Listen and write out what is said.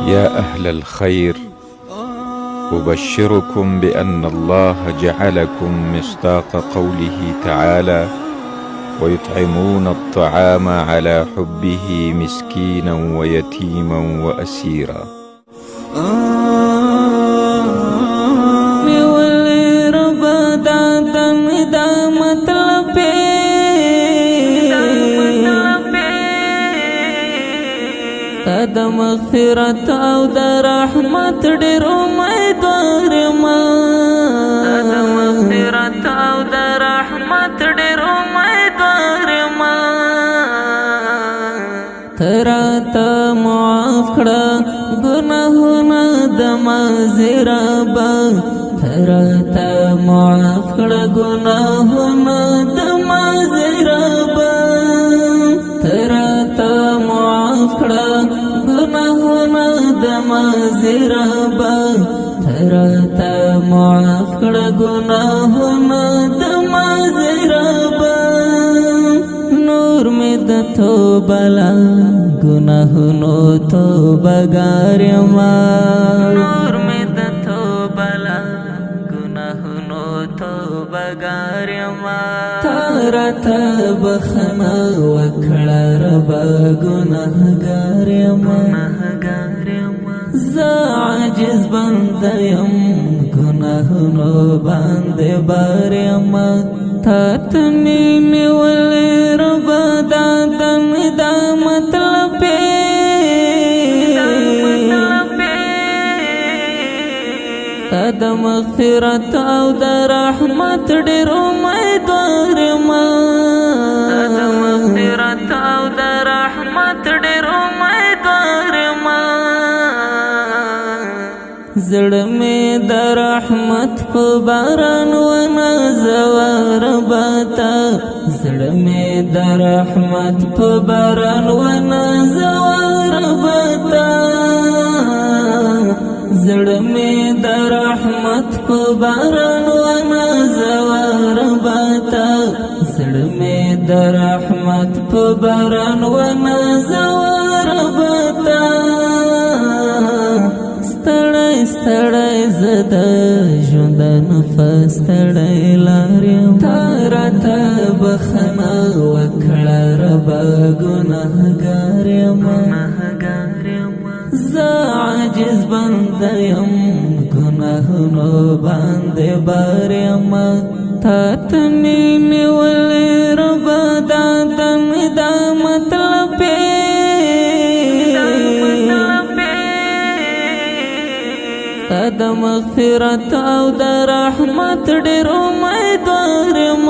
يا أهل الخير، أبشركم بأن الله جعلكم مصداق قوله تعالى: ويطعمون الطعام على حبه مسكينا ويتيما وأسيرا. د مغفرت او د رحمت ډېر امیدوار یم، د مغفرت او د رحمت ډېر امیدوار یم. ته راته معاف کړه ګناهونه د ماضي ربه، ته راته معاف کړه ګناهونه د ماضي ربه، ته راته معاف کړه گناهونه د ماضي ربه، ته راته معاف کړه گناهونه د ماضي ربه. نور مې د توبه له گناهونو توبهګار یم، نور مې د توبه له گناهونو توبهګار یم. تا راته بخښنه وکړه ربه ګناهګار یم، زه عاجز بنده یم ګناهونو باندې بار یم. تا ته مې نیولې ربه دا مطلب تا د مغفرت او د رحمت ډېر امیدوار یم، تا د مغفرت او د رحمت ډېر امیدوار یم. زړه مې د رحمت په باران ونازوه ربه ته، زړه مې د رحمت په باران ونازوه ربه ته، زړه مې د رحمت په باران ونازوه ربه ته، زړه مې د رحمت په باران ونازوه ربه ته. ستړی ستړی زه د ژوند نفس ستړی لار یم، تا راته بخښنه وکړه ربه ګناهګار یم، زه عاجز بنده یم ګناهونو باندې بار یم. تا ته مې نیولې ربه دا مطلب تا د مغفرت او د رحمت ډېر امیدوار یم.